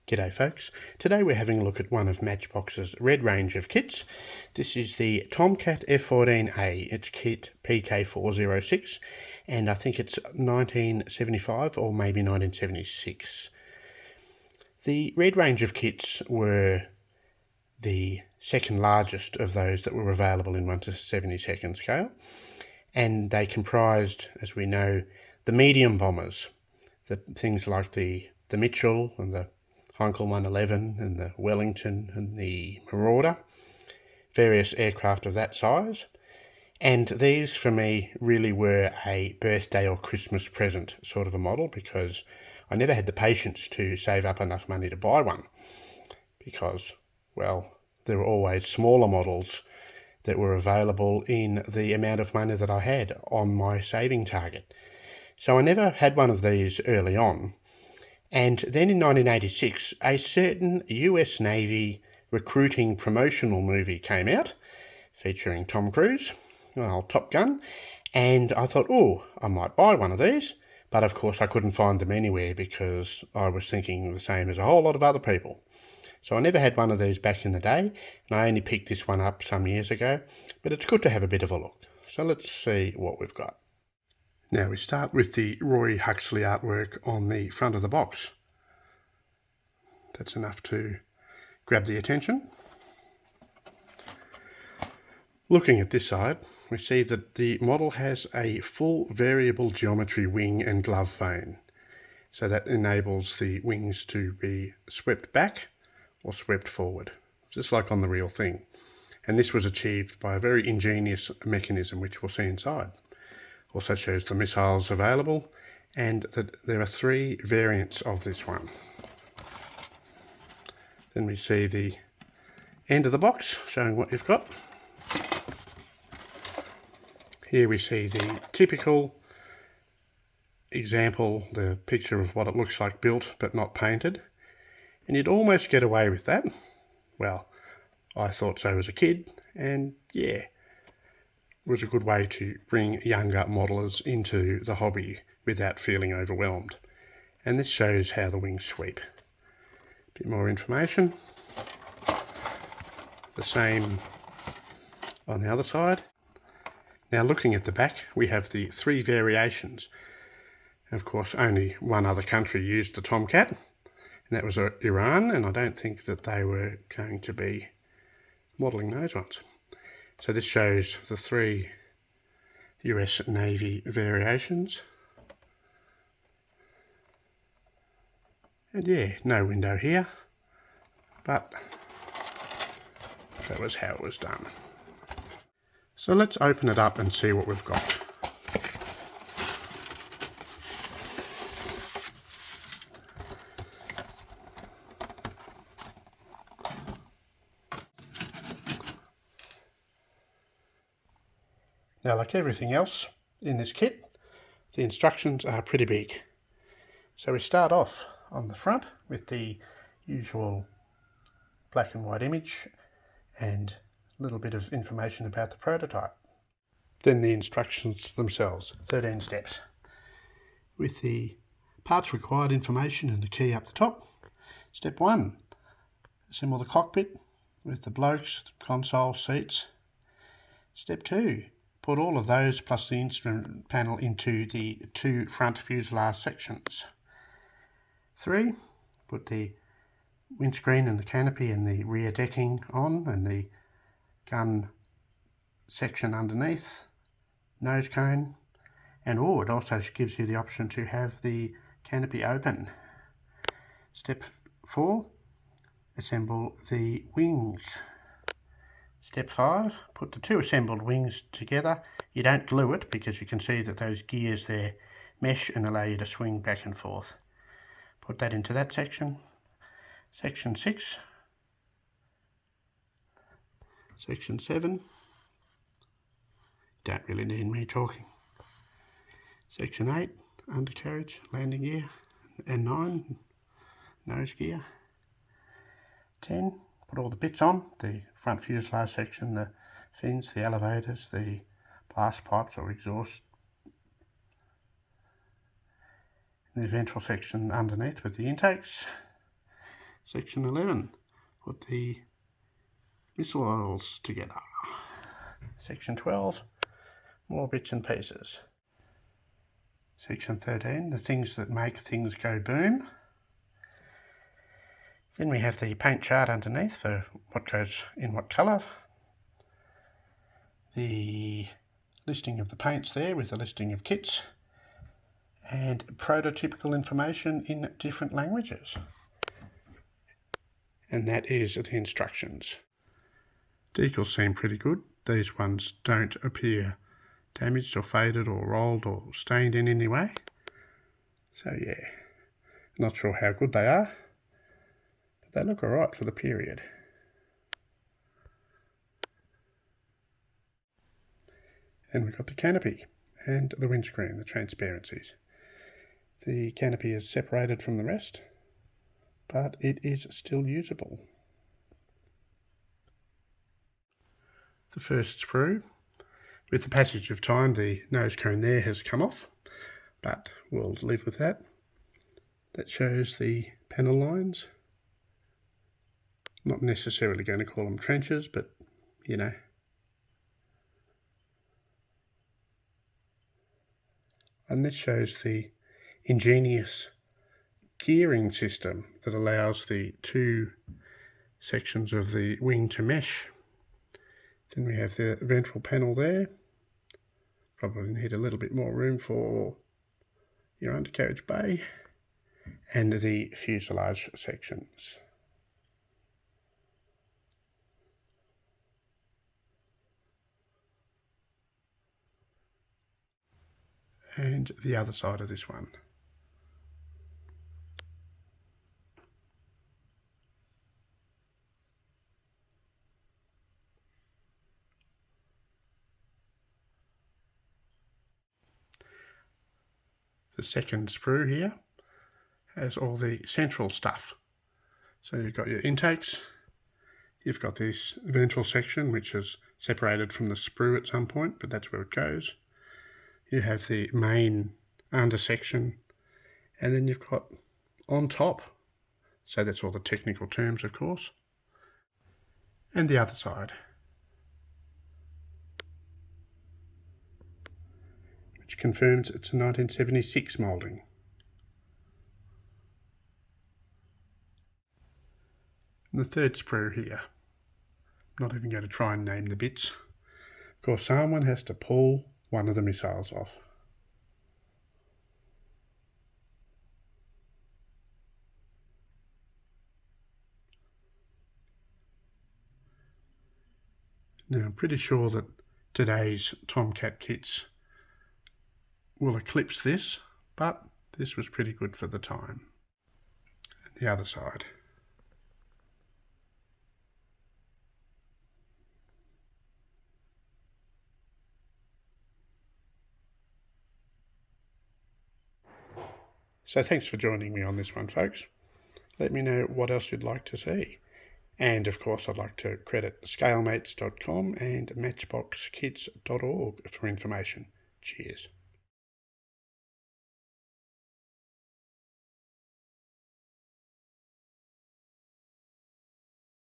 G'day folks, today we're having a look at one of Matchbox's red range of kits. This is the Tomcat F-14A, it's kit PK406 and I think it's 1975 or maybe 1976. The red range of kits were the second largest of those that were available in 1/72 scale, and they comprised, as we know, the medium bombers, the things like the Mitchell and the Heinkel 111 and the Wellington and the Marauder, various aircraft of that size. And these for me really were a birthday or Christmas present sort of a model, because I never had the patience to save up enough money to buy one, because, well, there were always smaller models that were available in the amount of money that I had on my saving target. So I never had one of these early on. And then in 1986, a certain US Navy recruiting promotional movie came out featuring Tom Cruise, well, Top Gun, and I thought, oh, I might buy one of these. But of course I couldn't find them anywhere because I was thinking the same as a whole lot of other people. So I never had one of these back in the day, and I only picked this one up some years ago, but it's good to have a bit of a look. So let's see what we've got. Now we start with the Roy Huxley artwork on the front of the box. That's enough to grab the attention. Looking at this side, we see that the model has a full variable geometry wing and glove vane. So that enables the wings to be swept back or swept forward, just like on the real thing. And this was achieved by a very ingenious mechanism, which we'll see inside. Also shows the missiles available, and that there are 3 variants of this one. Then we see the end of the box showing what you've got. Here we see the typical example, the picture of what it looks like built but not painted. And you'd almost get away with that. Well, I thought so as a kid, and yeah, it was a good way to bring younger modelers into the hobby without feeling overwhelmed. And this shows how the wings sweep. A bit more information. The same on the other side. Now looking at the back, we have the 3 variations. Of course, only one other country used the Tomcat, and that was Iran, and I don't think that they were going to be modelling those ones. So this shows the 3 US Navy variations. And yeah, no window here, but that was how it was done. So let's open it up and see what we've got. Now, like everything else in this kit, the instructions are pretty big. So we start off on the front with the usual black and white image and a little bit of information about the prototype. Then the instructions themselves, 13 steps, with the parts required information and the key up the top. Step 1, assemble the cockpit with the blokes, the console, seats. Step 2, put all of those plus the instrument panel into the 2 front fuselage sections. 3, put the windscreen and the canopy and the rear decking on, and the gun section underneath, nose cone, and it also gives you the option to have the canopy open. Step 4, assemble the wings. Step 5, put the 2 assembled wings together. You don't glue it because you can see that those gears there mesh and allow you to swing back and forth. Put that into that section. Section 6. Section 7. Don't really need me talking. Section 8, undercarriage, landing gear, and 9, nose gear. 10, put all the bits on, the front fuselage section, the fins, the elevators, the blast pipes or exhaust, the ventral section underneath with the intakes. Section 11, put the missiles together. Section 12, more bits and pieces. Section 13, the things that make things go boom. Then we have the paint chart underneath for what goes in what colour. The listing of the paints there with a listing of kits. And prototypical information in different languages. And that is the instructions. Decals seem pretty good. These ones don't appear damaged or faded or rolled or stained in any way. So yeah, not sure how good they are, but they look alright for the period. And we've got the canopy and the windscreen, the transparencies. The canopy is separated from the rest, but it is still usable. The first sprue, with the passage of time, the nose cone there has come off, but we'll live with that. That shows the panel lines. Not necessarily going to call them trenches, but you know. And this shows the ingenious gearing system that allows the two sections of the wing to mesh. Then we have the ventral panel there. Probably need a little bit more room for your undercarriage bay. And the fuselage sections. And the other side of this one. The second sprue here has all the central stuff. So you've got your intakes, you've got this ventral section which is separated from the sprue at some point, but that's where it goes. You have the main under section, and then you've got on top, so that's all the technical terms of course, and the other side, which confirms it's a 1976 moulding. And the third sprue here, I'm not even going to try and name the bits. Of course, someone has to pull one of the missiles off. Now, I'm pretty sure that today's Tomcat kits will eclipse this, but this was pretty good for the time. And the other side. So thanks for joining me on this one, folks. Let me know what else you'd like to see. And of course, I'd like to credit scalemates.com and matchboxkits.org for information. Cheers.